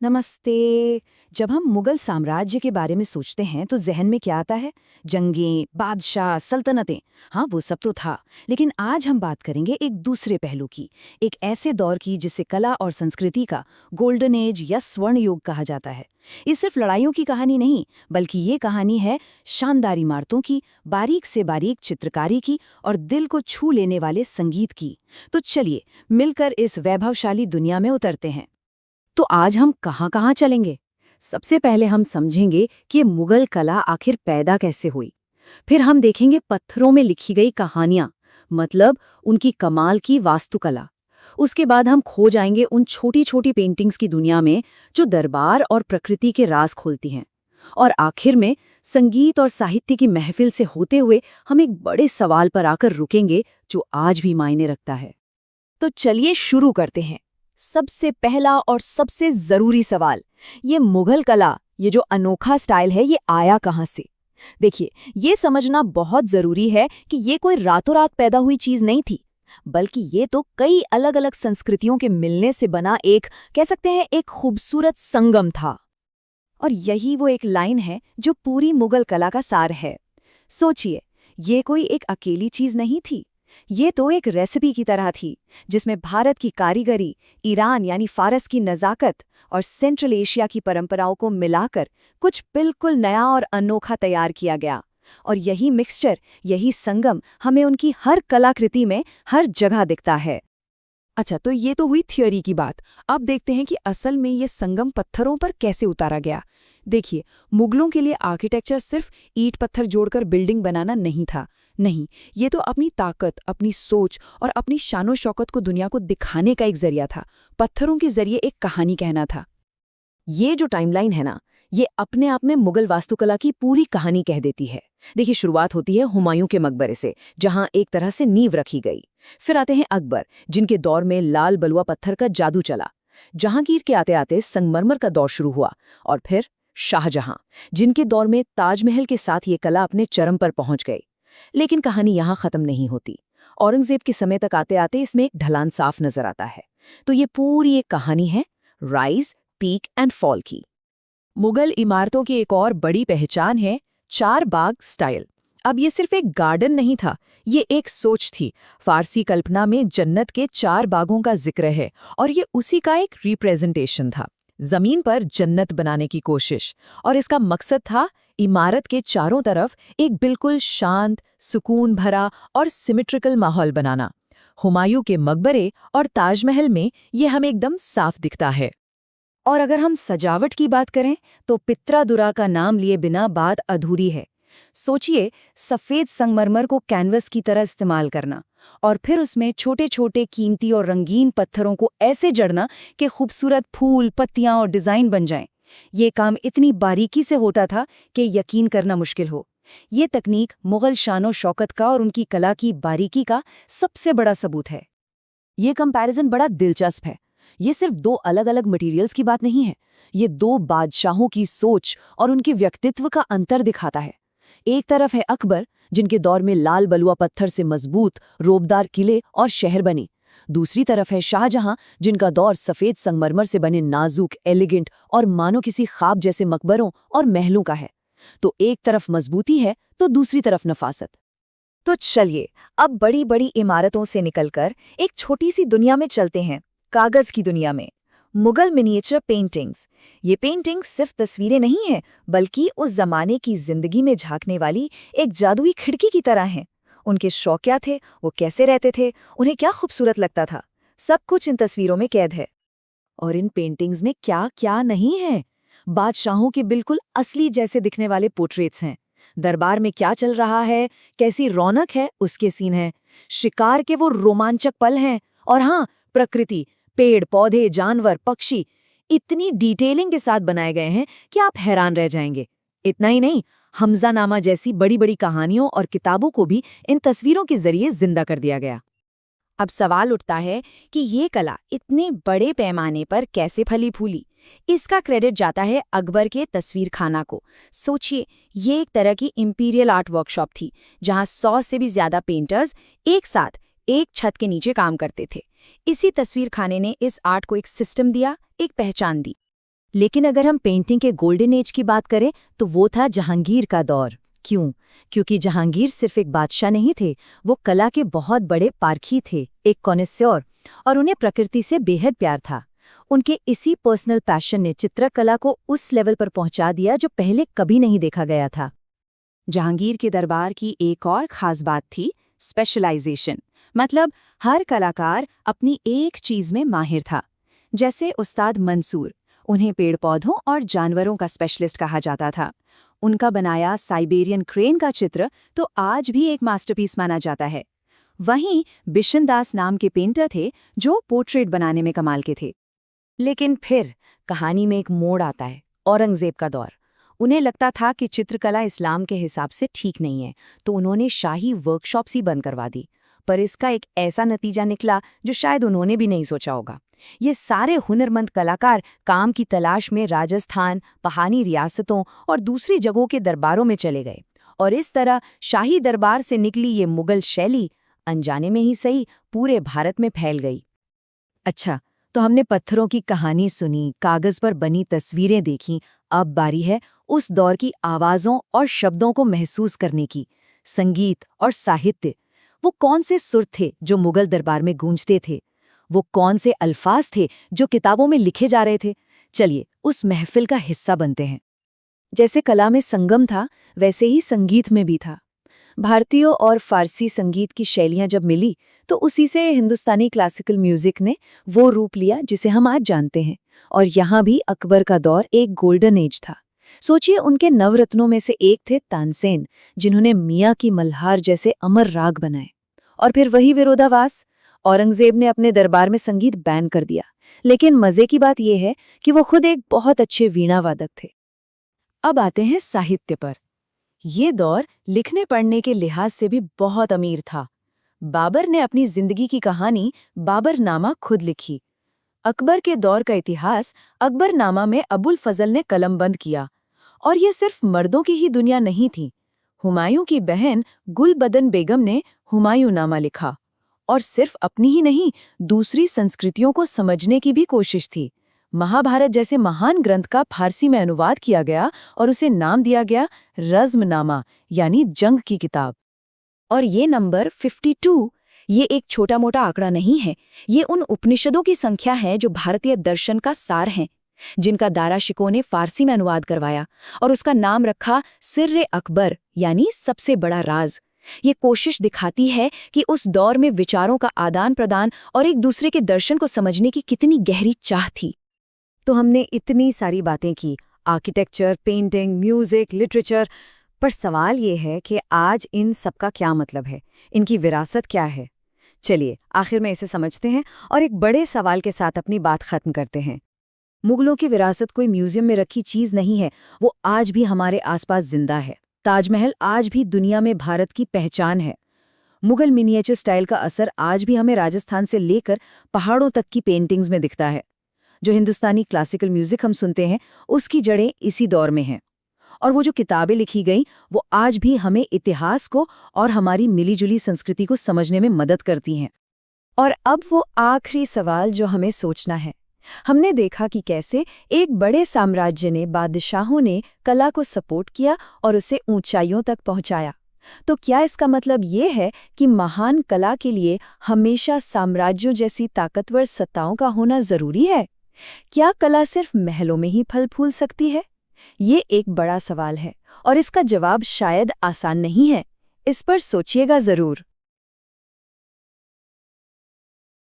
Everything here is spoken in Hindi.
नमस्ते। जब हम मुगल साम्राज्य के बारे में सोचते हैं तो जहन में क्या आता है? जंगें, बादशाह, सल्तनतें। हाँ, वो सब तो था। लेकिन आज हम बात करेंगे एक दूसरे पहलू की, एक ऐसे दौर की जिसे कला और संस्कृति का गोल्डन एज या स्वर्ण युग कहा जाता है। ये सिर्फ लड़ाइयों की कहानी नहीं, बल्कि ये कहानी है शानदार इमारतों की, बारीक से बारीक चित्रकारी की और दिल को छू लेने वाले संगीत की। तो चलिए मिलकर इस वैभवशाली दुनिया में उतरते हैं। तो आज हम कहाँ-कहाँ चलेंगे? सबसे पहले हम समझेंगे कि ये मुगल कला आखिर पैदा कैसे हुई। फिर हम देखेंगे पत्थरों में लिखी गई कहानियाँ, मतलब उनकी कमाल की वास्तुकला। उसके बाद हम खो जाएंगे उन छोटी-छोटी पेंटिंग्स की दुनिया में जो दरबार और प्रकृति के राज खोलती हैं। और आखिर में संगीत और साहित्य की महफिल से होते हुए हम एक बड़े सवाल पर आकर रुकेंगे जो आज भी मायने रखता है। तो चलिए शुरू करते हैं। सबसे पहला और सबसे जरूरी सवाल, ये मुगल कला, ये जो अनोखा स्टाइल है, ये आया कहाँ से? देखिए, ये समझना बहुत जरूरी है कि ये कोई रातों रात पैदा हुई चीज नहीं थी, बल्कि ये तो कई अलग अलग संस्कृतियों के मिलने से बना एक, कह सकते हैं, एक खूबसूरत संगम था। और यही वो एक लाइन है जो पूरी मुगल कला का सार है। सोचिए, ये कोई एक अकेली चीज नहीं थी। ये तो एक रेसिपी की तरह थी, जिसमें भारत की कारीगरी, ईरान यानी फारस की नज़ाकत और सेंट्रल एशिया की परंपराओं को मिलाकर कुछ बिल्कुल नया और अनोखा तैयार किया गया। और यही मिक्सचर, यही संगम हमें उनकी हर कलाकृति में हर जगह दिखता है। अच्छा, तो ये तो हुई थियोरी की बात। अब देखते हैं कि असल में ये संगम पत्थरों पर कैसे उतारा गया। देखिए, मुगलों के लिए आर्किटेक्चर सिर्फ ईंट पत्थर जोड़कर बिल्डिंग बनाना नहीं था। नहीं, ये तो अपनी ताकत, अपनी सोच और अपनी शानो शौकत को दुनिया को दिखाने का एक जरिया था। पत्थरों के जरिए एक कहानी कहना था। ये जो टाइमलाइन है ना, ये अपने आप में मुगल वास्तुकला की पूरी कहानी कह देती है। देखिए, शुरुआत होती है हुमायूं के मकबरे से, जहां एक तरह से नींव रखी गई। फिर आते हैं अकबर, जिनके दौर में लाल बलुआ पत्थर का जादू चला। जहांगीर के आते आते संगमरमर का दौर शुरू हुआ। और फिर शाहजहां, जिनके दौर में ताजमहल के साथ ये कला अपने चरम पर पहुंच गई। लेकिन कहानी यहां खत्म नहीं होती। औरंगजेब के समय तक आते आते इसमें एक ढलान साफ नजर आता है। तो ये पूरी एक कहानी है राइज, पीक एंड फॉल की। मुगल इमारतों की एक और बड़ी पहचान है चार बाग स्टाइल। अब ये सिर्फ एक गार्डन नहीं था, ये एक सोच थी। फारसी कल्पना में जन्नत के चार बागों का जिक्र है और ये उसी का एक रिप्रेजेंटेशन था। जमीन पर जन्नत बनाने की कोशिश, और इसका मकसद था इमारत के चारों तरफ एक बिल्कुल शांत, सुकून भरा और सिमेट्रिकल माहौल बनाना। हुमायूं के मकबरे और ताजमहल में ये हमें एकदम साफ दिखता है। और अगर हम सजावट की बात करें तो पित्रादुरा का नाम लिए बिना बात अधूरी है। सोचिए, सफेद संगमरमर को कैनवस की तरह इस्तेमाल करना और फिर उसमें छोटे छोटे कीमती और रंगीन पत्थरों को ऐसे जड़ना कि खूबसूरत फूल, पत्तियां और डिजाइन बन जाएं। ये काम इतनी बारीकी से होता था कि यकीन करना मुश्किल हो। ये तकनीक मुगल शानो शौकत का और उनकी कला की बारीकी का सबसे बड़ा सबूत है। ये कंपैरिजन बड़ा दिलचस्प है। ये सिर्फ दो अलग अलग मटेरियल्स की बात नहीं है, ये दो बादशाहों की सोच और उनके व्यक्तित्व का अंतर दिखाता है। एक तरफ है अकबर, जिनके दौर में लाल बलुआ पत्थर से मजबूत, रोबदार किले और शहर बने। दूसरी तरफ है शाहजहां, जिनका दौर सफेद संगमरमर से बने नाजुक, एलिगेंट और मानो किसी ख्वाब जैसे मकबरों और महलों का है। तो एक तरफ मजबूती है तो दूसरी तरफ नफासत। तो चलिए, अब बड़ी बड़ी इमारतों से निकलकर एक छोटी सी दुनिया में चलते हैं, कागज की दुनिया में। Mughal miniature paintings. ये पेंटिंग्स सिर्फ तस्वीरें नहीं हैं, बल्कि उस जमाने की जिंदगी में झांकने वाली एक जादुई खिड़की की तरह हैं। उनके शौक क्या थे, वो कैसे रहते थे, उन्हें क्या खूबसूरत लगता था, सब कुछ इन तस्वीरों में कैद है। और इन पेंटिंग्स में क्या क्या नहीं है। बादशाहों के बिल्कुल असली जैसे दिखने वाले पोर्ट्रेट्स हैं। दरबार में क्या चल रहा है, कैसी रौनक है, उसके सीन हैं। शिकार के वो रोमांचक पल हैं। और हाँ, प्रकृति, पेड़ पौधे, जानवर, पक्षी इतनी डिटेलिंग के साथ बनाए गए हैं कि आप हैरान रह जाएंगे। इतना ही नहीं, हमजानामा जैसी बड़ी बड़ी कहानियों और किताबों को भी इन तस्वीरों के जरिए जिंदा कर दिया गया। अब सवाल उठता है कि ये कला इतने बड़े पैमाने पर कैसे फली फूली। इसका क्रेडिट जाता है अकबर के तस्वीर खाना को। सोचिए, ये एक तरह की इंपीरियल आर्ट वर्कशॉप थी, जहां 100 से भी ज्यादा पेंटर्स एक साथ एक छत के नीचे काम करते थे। इसी तस्वीर खाने ने इस आर्ट को एक सिस्टम दिया, एक पहचान दी। लेकिन अगर हम पेंटिंग के गोल्डन एज की बात करें तो वो था जहांगीर का दौर। क्यों? क्योंकि जहांगीर सिर्फ एक बादशाह नहीं थे, वो कला के बहुत बड़े पारखी थे, एक कॉनेस्योर, और उन्हें प्रकृति से बेहद प्यार था। उनके इसी पर्सनल पैशन ने चित्रकला को उस लेवल पर पहुंचा दिया जो पहले कभी नहीं देखा गया था। जहांगीर के दरबार की एक और खास बात थी स्पेशलाइजेशन। मतलब हर कलाकार अपनी एक चीज में माहिर था। जैसे उस्ताद मंसूर, उन्हें पेड़ पौधों और जानवरों का स्पेशलिस्ट कहा जाता था। उनका बनाया साइबेरियन क्रेन का चित्र तो आज भी एक मास्टरपीस माना जाता है। वहीं बिशन दास नाम के पेंटर थे जो पोर्ट्रेट बनाने में कमाल के थे। लेकिन फिर कहानी में एक मोड़ आता है, औरंगजेब का दौर। उन्हें लगता था कि चित्रकला इस्लाम के हिसाब से ठीक नहीं है, तो उन्होंने शाही वर्कशॉप्स ही बंद करवा दी। पर इसका एक ऐसा नतीजा निकला जो शायद उन्होंने भी नहीं सोचा होगा। ये सारे हुनरमंद कलाकार काम की तलाश में राजस्थान, पहाड़ी रियासतों और दूसरी जगहों के दरबारों में चले गए, और इस तरह शाही दरबार से निकली ये मुगल शैली अनजाने में ही सही पूरे भारत में फैल गई। अच्छा, तो हमने पत्थरों की कहानी सुनी, कागज पर बनी तस्वीरें देखीं, अब बारी है उस दौर की आवाज़ों और शब्दों को महसूस करने की। संगीत और साहित्य, वो कौन से सुर थे जो मुगल दरबार में गूंजते थे? वो कौन से अल्फाज थे जो किताबों में लिखे जा रहे थे? चलिए उस महफिल का हिस्सा बनते हैं। जैसे कला में संगम था, वैसे ही संगीत में भी था। भारतीय और फारसी संगीत की शैलियां जब मिली तो उसी से हिंदुस्तानी क्लासिकल म्यूजिक ने वो रूप लिया जिसे हम आज जानते हैं। और यहाँ भी अकबर का दौर एक गोल्डन एज था। सोचिए, उनके नवरत्नों में से एक थे तानसेन, जिन्होंने मियाँ की मल्हार जैसे अमर राग बनाए। और फिर वही विरोधाभास, औरंगजेब ने अपने दरबार में संगीत बैन कर दिया। लेकिन मजे की बात यह है कि वो खुद एक बहुत अच्छे वीणा वादक थे। अब आते हैं साहित्य पर। ये दौर लिखने पढ़ने के लिहाज से भी बहुत अमीर था। बाबर ने अपनी जिंदगी की कहानी बाबरनामा खुद लिखी। अकबर के दौर का इतिहास अकबरनामा में अबुल फजल ने कलमबंद किया। और ये सिर्फ मर्दों की ही दुनिया नहीं थी। हुमायूं की बहन गुलबदन बेगम ने हुमायूंनामा लिखा, और सिर्फ अपनी ही नहीं, दूसरी संस्कृतियों को समझने की भी कोशिश थी। महाभारत जैसे महान ग्रंथ का फारसी में अनुवाद किया गया और उसे नाम दिया गया रज़्मनामा, यानी जंग की किताब। और ये नंबर 52, ये एक छोटा मोटा आंकड़ा नहीं है। ये उन उपनिषदों की संख्या है जो भारतीय दर्शन का सार हैं, जिनका दारा शिकोह ने फारसी में अनुवाद करवाया और उसका नाम रखा सिर्रे अकबर, यानी सबसे बड़ा राज। ये कोशिश दिखाती है कि उस दौर में विचारों का आदान प्रदान और एक दूसरे के दर्शन को समझने की कितनी गहरी चाह थी। तो हमने इतनी सारी बातें की, आर्किटेक्चर, पेंटिंग, म्यूजिक, लिटरेचर, पर सवाल ये है कि आज इन सब का क्या मतलब है, इनकी विरासत क्या है? चलिए आखिर में इसे समझते हैं और एक बड़े सवाल के साथ अपनी बात खत्म करते हैं। मुगलों की विरासत कोई म्यूजियम में रखी चीज नहीं है, वो आज भी हमारे आसपास जिंदा है। ताजमहल आज भी दुनिया में भारत की पहचान है। मुगल मिनिएचर स्टाइल का असर आज भी हमें राजस्थान से लेकर पहाड़ों तक की पेंटिंग्स में दिखता है। जो हिंदुस्तानी क्लासिकल म्यूजिक हम सुनते हैं, उसकी जड़ें इसी दौर में हैं। और वो जो किताबें लिखी गईं, वो आज भी हमें इतिहास को और हमारी मिलीजुली संस्कृति को समझने में मदद करती हैं। और अब वो आखिरी सवाल जो हमें सोचना है। हमने देखा कि कैसे एक बड़े साम्राज्य ने, बादशाहों ने कला को सपोर्ट किया और उसे ऊंचाइयों तक पहुंचाया। तो क्या इसका मतलब ये है कि महान कला के लिए हमेशा साम्राज्यों जैसी ताकतवर सत्ताओं का होना जरूरी है? क्या कला सिर्फ महलों में ही फल फूल सकती है? ये एक बड़ा सवाल है और इसका जवाब शायद आसान नहीं है। इस पर सोचिएगा जरूर।